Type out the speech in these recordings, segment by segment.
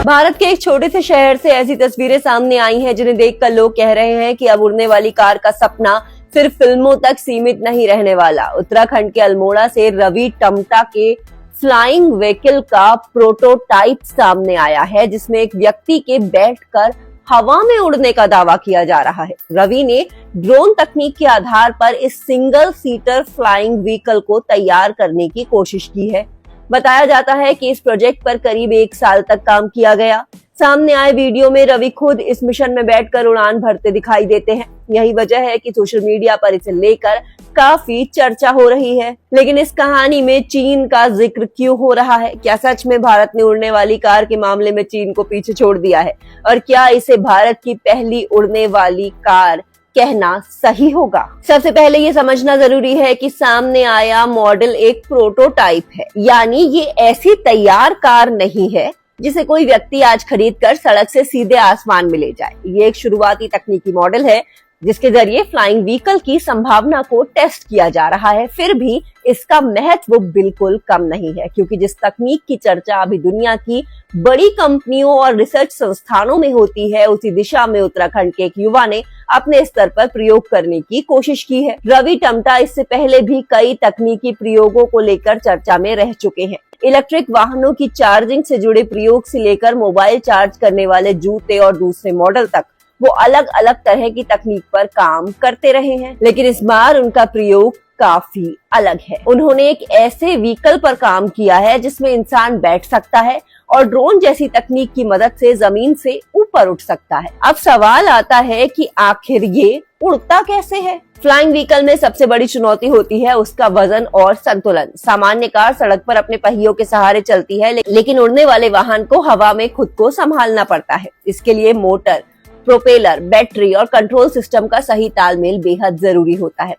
भारत के एक छोटे से शहर से ऐसी तस्वीरें सामने आई हैं जिन्हें देखकर लोग कह रहे हैं कि अब उड़ने वाली कार का सपना सिर्फ फिल्मों तक सीमित नहीं रहने वाला। उत्तराखंड के अल्मोड़ा से रवि टमटा के फ्लाइंग व्हीकल का प्रोटोटाइप सामने आया है, जिसमें एक व्यक्ति के बैठकर हवा में उड़ने का दावा किया जा रहा है। रवि ने ड्रोन तकनीक के आधार पर इस सिंगल सीटर फ्लाइंग व्हीकल को तैयार करने की कोशिश की है। बताया जाता है कि इस प्रोजेक्ट पर करीब 1 साल तक काम किया गया। सामने आए वीडियो में रवि खुद इस मिशन में बैठकर उड़ान भरते दिखाई देते हैं। यही वजह है कि सोशल मीडिया पर इसे लेकर काफी चर्चा हो रही है। लेकिन इस कहानी में चीन का जिक्र क्यों हो रहा है? क्या सच में भारत ने उड़ने वाली कार के मामले में चीन को पीछे छोड़ दिया है? और क्या इसे भारत की पहली उड़ने वाली कार कहना सही होगा? सबसे पहले ये समझना जरूरी है कि सामने आया मॉडल एक प्रोटोटाइप है, यानी ये ऐसी तैयार कार नहीं है जिसे कोई व्यक्ति आज खरीदकर सड़क से सीधे आसमान में ले जाए। ये एक शुरुआती तकनीकी मॉडल है जिसके जरिए फ्लाइंग व्हीकल की संभावना को टेस्ट किया जा रहा है। फिर भी इसका महत्व बिल्कुल कम नहीं है, क्योंकि जिस तकनीक की चर्चा अभी दुनिया की बड़ी कंपनियों और रिसर्च संस्थानों में होती है, उसी दिशा में उत्तराखंड के एक युवा ने अपने स्तर पर प्रयोग करने की कोशिश की है। रवि टमटा इससे पहले भी कई तकनीकी प्रयोगों को लेकर चर्चा में रह चुके हैं। इलेक्ट्रिक वाहनों की चार्जिंग से जुड़े प्रयोग से लेकर मोबाइल चार्ज करने वाले जूते और दूसरे मॉडल तक वो अलग अलग तरह की तकनीक पर काम करते रहे हैं। लेकिन इस बार उनका प्रयोग काफी अलग है। उन्होंने एक ऐसे व्हीकल पर काम किया है जिसमें इंसान बैठ सकता है और ड्रोन जैसी तकनीक की मदद से जमीन से ऊपर उठ सकता है। अब सवाल आता है कि आखिर ये उड़ता कैसे है? फ्लाइंग व्हीकल में सबसे बड़ी चुनौती होती है उसका वजन और संतुलन। सामान्य कार सड़क पर अपने पहियों के सहारे चलती है, लेकिन उड़ने वाले वाहन को हवा में खुद को संभालना पड़ता है। इसके लिए मोटर, प्रोपेलर, बैटरी और कंट्रोल सिस्टम का सही तालमेल बेहद जरूरी होता है।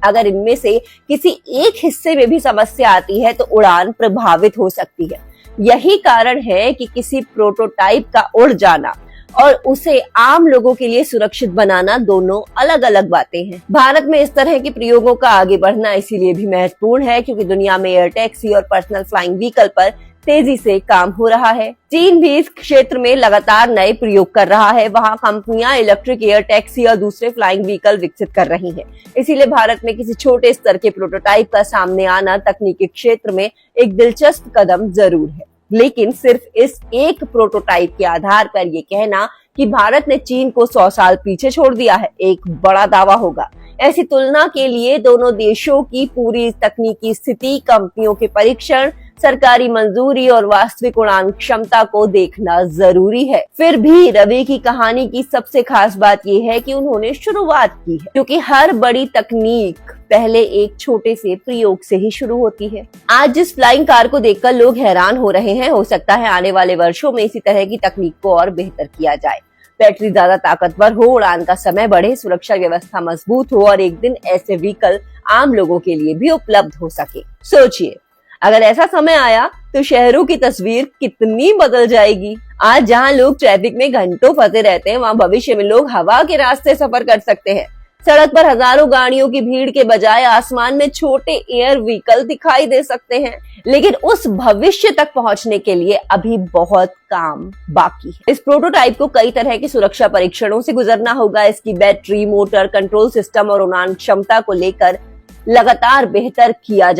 अगर इनमें से किसी एक हिस्से में भी समस्या आती है तो उड़ान प्रभावित हो सकती है। यही कारण है कि किसी प्रोटोटाइप का उड़ जाना और उसे आम लोगों के लिए सुरक्षित बनाना दोनों अलग अलग बातें हैं। भारत में इस तरह के प्रयोगों का आगे बढ़ना इसीलिए भी महत्वपूर्ण है क्योंकि दुनिया में एयर टैक्सी और पर्सनल फ्लाइंग व्हीकल पर तेजी से काम हो रहा है। चीन भी इस क्षेत्र में लगातार नए प्रयोग कर रहा है। वहाँ कंपनियां इलेक्ट्रिक एयर टैक्सी और दूसरे फ्लाइंग व्हीकल विकसित कर रही हैं। इसीलिए भारत में किसी छोटे स्तर के प्रोटोटाइप का सामने आना तकनीकी क्षेत्र में एक दिलचस्प कदम जरूर है। लेकिन सिर्फ इस एक प्रोटोटाइप के आधार पर ये कहना कि भारत ने चीन को 100 साल पीछे छोड़ दिया है, एक बड़ा दावा होगा। ऐसी तुलना के लिए दोनों देशों की पूरी तकनीकी स्थिति, कंपनियों के परीक्षण, सरकारी मंजूरी और वास्तविक उड़ान क्षमता को देखना जरूरी है। फिर भी रवि की कहानी की सबसे खास बात यह है कि उन्होंने शुरुआत की है, क्योंकि हर बड़ी तकनीक पहले एक छोटे से प्रयोग से ही शुरू होती है। आज जिस फ्लाइंग कार को देखकर लोग हैरान हो रहे हैं, हो सकता है आने वाले वर्षों में इसी तरह की तकनीक को और बेहतर किया जाए। बैटरी ज्यादा ताकतवर हो, उड़ान का समय बढ़े, सुरक्षा व्यवस्था मजबूत हो और एक दिन ऐसे व्हीकल आम लोगों के लिए भी उपलब्ध हो सके। सोचिए, अगर ऐसा समय आया तो शहरों की तस्वीर कितनी बदल जाएगी। आज जहां लोग ट्रैफिक में घंटों फंसे रहते हैं, वहां भविष्य में लोग हवा के रास्ते सफर कर सकते हैं। सड़क पर हजारों गाड़ियों की भीड़ के बजाय आसमान में छोटे एयर व्हीकल दिखाई दे सकते हैं। लेकिन उस भविष्य तक पहुंचने के लिए अभी बहुत काम बाकी है। इस प्रोटोटाइप को कई तरह के सुरक्षा परीक्षणों से गुजरना होगा। इसकी बैटरी, मोटर, कंट्रोल सिस्टम और उड़ान क्षमता को लेकर लगातार बेहतर किया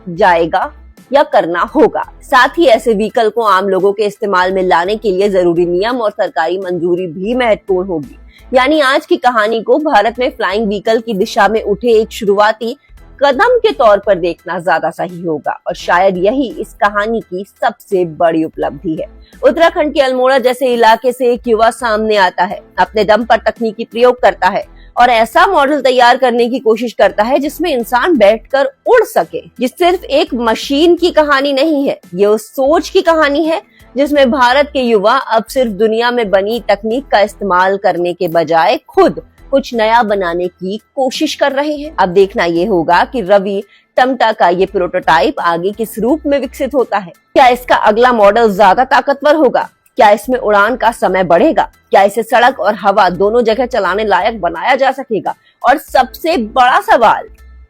जाएगा या करना होगा। साथ ही ऐसे व्हीकल को आम लोगों के इस्तेमाल में लाने के लिए जरूरी नियम और सरकारी मंजूरी भी महत्वपूर्ण होगी। यानी आज की कहानी को भारत में फ्लाइंग व्हीकल की दिशा में उठे एक शुरुआती कदम के तौर पर देखना ज्यादा सही होगा और शायद यही इस कहानी की सबसे बड़ी उपलब्धि है। उत्तराखंड के अल्मोड़ा जैसे इलाके से एक युवा सामने आता है, अपने दम पर तकनीकी प्रयोग करता है और ऐसा मॉडल तैयार करने की कोशिश करता है जिसमें इंसान बैठकर उड़ सके। ये सिर्फ एक मशीन की कहानी नहीं है, ये उस सोच की कहानी है जिसमें भारत के युवा अब सिर्फ दुनिया में बनी तकनीक का इस्तेमाल करने के बजाय खुद कुछ नया बनाने की कोशिश कर रहे हैं। अब देखना ये होगा कि रवि टमटा का ये प्रोटोटाइप आगे किस रूप में विकसित होता है। क्या इसका अगला मॉडल ज्यादा ताकतवर होगा? क्या इसमें उड़ान का समय बढ़ेगा? क्या इसे सड़क और हवा दोनों जगह चलाने लायक बनाया जा सकेगा? और सबसे बड़ा सवाल,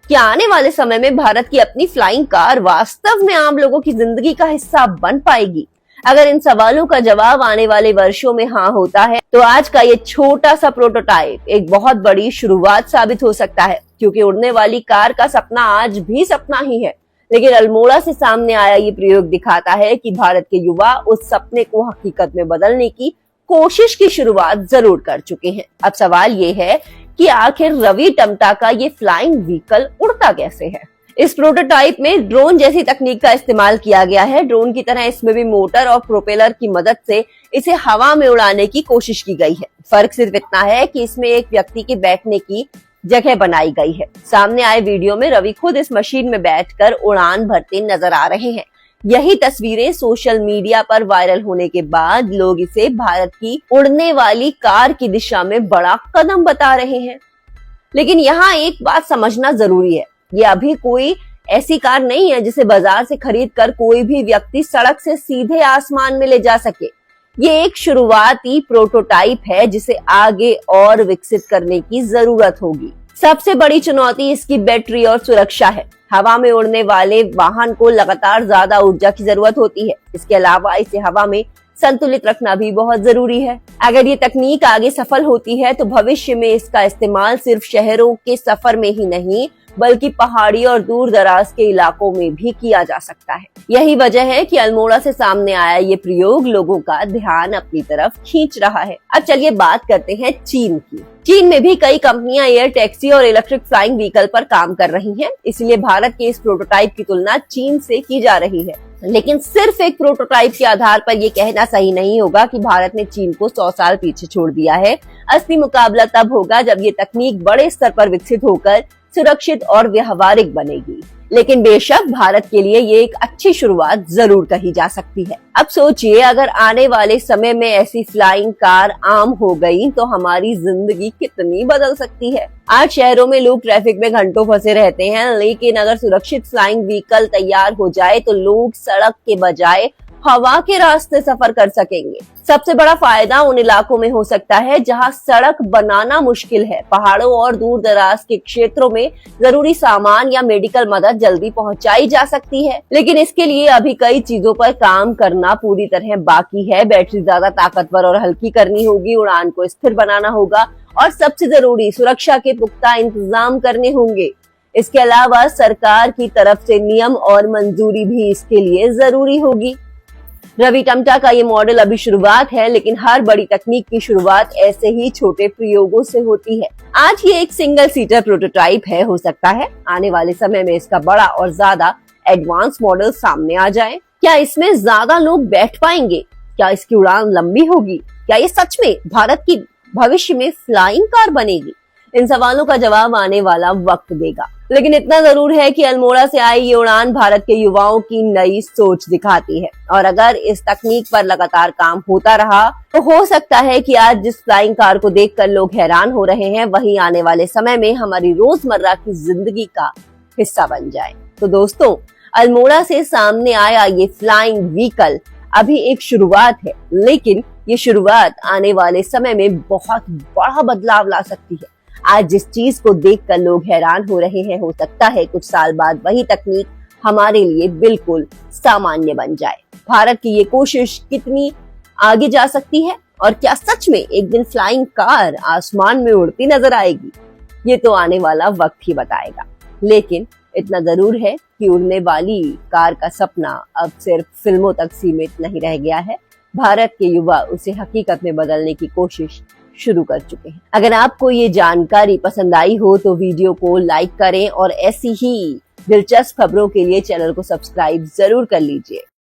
क्या आने वाले समय में भारत की अपनी फ्लाइंग कार वास्तव में आम लोगों की जिंदगी का हिस्सा बन पाएगी? अगर इन सवालों का जवाब आने वाले वर्षों में हाँ होता है तो आज का ये छोटा सा प्रोटोटाइप एक बहुत बड़ी शुरुआत साबित हो सकता है, क्योंकि उड़ने वाली कार का सपना आज भी सपना ही है, लेकिन अल्मोड़ा से सामने आया ये प्रयोग दिखाता है कि भारत के युवा उस सपने को हकीकत में बदलने की कोशिश की शुरुआत जरूर कर चुके हैं। अब सवाल ये है कि आखिर रवि टमटा का ये फ्लाइंग व्हीकल उड़ता कैसे है। इस प्रोटोटाइप में ड्रोन जैसी तकनीक का इस्तेमाल किया गया है। ड्रोन की तरह इसमें भी मोटर और प्रोपेलर की मदद से इसे हवा में उड़ाने की कोशिश की गई है। फर्क सिर्फ इतना है कि इसमें एक व्यक्ति के बैठने की जगह बनाई गई है। सामने आए वीडियो में रवि खुद इस मशीन में बैठकर उड़ान भरते नजर आ रहे हैं। यही तस्वीरें सोशल मीडिया पर वायरल होने के बाद लोग इसे भारत की उड़ने वाली कार की दिशा में बड़ा कदम बता रहे हैं। लेकिन यहाँ एक बात समझना जरूरी है, ये अभी कोई ऐसी कार नहीं है जिसे बाजार से खरीद कर कोई भी व्यक्ति सड़क से सीधे आसमान में ले जा सके। ये एक शुरुआती प्रोटोटाइप है जिसे आगे और विकसित करने की जरूरत होगी। सबसे बड़ी चुनौती इसकी बैटरी और सुरक्षा है। हवा में उड़ने वाले वाहन को लगातार ज्यादा ऊर्जा की जरूरत होती है। इसके अलावा इसे हवा में संतुलित रखना भी बहुत जरूरी है। अगर ये तकनीक आगे सफल होती है तो भविष्य में इसका इस्तेमाल सिर्फ शहरों के सफर में ही नहीं बल्कि पहाड़ी और दूर दराज के इलाकों में भी किया जा सकता है। यही वजह है कि अल्मोड़ा से सामने आया ये प्रयोग लोगों का ध्यान अपनी तरफ खींच रहा है। अब चलिए बात करते हैं चीन की। चीन में भी कई कंपनियां एयर टैक्सी और इलेक्ट्रिक फ्लाइंग व्हीकल पर काम कर रही हैं, इसलिए भारत के इस प्रोटोटाइप की तुलना चीन से की जा रही है। लेकिन सिर्फ एक प्रोटोटाइप के आधार पर ये कहना सही नहीं होगा कि भारत ने चीन को 100 साल पीछे छोड़ दिया है। असली मुकाबला तब होगा जब ये तकनीक बड़े स्तर पर विकसित होकर सुरक्षित और व्यवहारिक बनेगी। लेकिन बेशक भारत के लिए ये एक अच्छी शुरुआत जरूर कही जा सकती है। अब सोचिए, अगर आने वाले समय में ऐसी फ्लाइंग कार आम हो गई तो हमारी जिंदगी कितनी बदल सकती है। आज शहरों में लोग ट्रैफिक में घंटों फंसे रहते हैं, लेकिन अगर सुरक्षित फ्लाइंग व्हीकल तैयार हो जाए तो लोग सड़क के बजाय हवा के रास्ते सफर कर सकेंगे। सबसे बड़ा फायदा उन इलाकों में हो सकता है जहां सड़क बनाना मुश्किल है। पहाड़ों और दूर दराज के क्षेत्रों में जरूरी सामान या मेडिकल मदद जल्दी पहुंचाई जा सकती है। लेकिन इसके लिए अभी कई चीजों पर काम करना पूरी तरह बाकी है। बैटरी ज्यादा ताकतवर और हल्की करनी होगी, उड़ान को स्थिर बनाना होगा और सबसे जरूरी सुरक्षा के पुख्ता इंतजाम करने होंगे। इसके अलावा सरकार की तरफ से नियम और मंजूरी भी इसके लिए जरूरी होगी। रवि टमटा का ये मॉडल अभी शुरुआत है, लेकिन हर बड़ी तकनीक की शुरुआत ऐसे ही छोटे प्रयोगों से होती है। आज ये एक सिंगल सीटर प्रोटोटाइप है, हो सकता है आने वाले समय में इसका बड़ा और ज्यादा एडवांस मॉडल सामने आ जाए। क्या इसमें ज्यादा लोग बैठ पाएंगे? क्या इसकी उड़ान लंबी होगी? क्या ये सच में भारत की भविष्य में फ्लाइंग कार बनेगी? इन सवालों का जवाब आने वाला वक्त देगा। लेकिन इतना जरूर है कि अल्मोड़ा से आई ये उड़ान भारत के युवाओं की नई सोच दिखाती है, और अगर इस तकनीक पर लगातार काम होता रहा तो हो सकता है कि आज जिस फ्लाइंग कार को देखकर लोग हैरान हो रहे हैं वही आने वाले समय में हमारी रोजमर्रा की जिंदगी का हिस्सा बन जाए। तो दोस्तों, अल्मोड़ा से सामने आया ये फ्लाइंग व्हीकल अभी एक शुरुआत है, लेकिन ये शुरुआत आने वाले समय में बहुत बड़ा बदलाव ला सकती है। आज जिस चीज को देखकर लोग हैरान हो रहे हैं, हो सकता है कुछ साल बाद वही तकनीक हमारे लिए बिल्कुल सामान्य बन जाए। भारत की ये कोशिश कितनी आगे जा सकती है और क्या सच में एक दिन फ्लाइंग कार आसमान में उड़ती नजर आएगी, ये तो आने वाला वक्त ही बताएगा। लेकिन इतना जरूर है कि उड़ने वाली कार का सपना अब सिर्फ फिल्मों तक सीमित नहीं रह गया है। भारत के युवा उसे हकीकत में बदलने की कोशिश शुरू कर चुके हैं। अगर आपको ये जानकारी पसंद आई हो तो वीडियो को लाइक करें और ऐसी ही दिलचस्प खबरों के लिए चैनल को सब्सक्राइब जरूर कर लीजिए।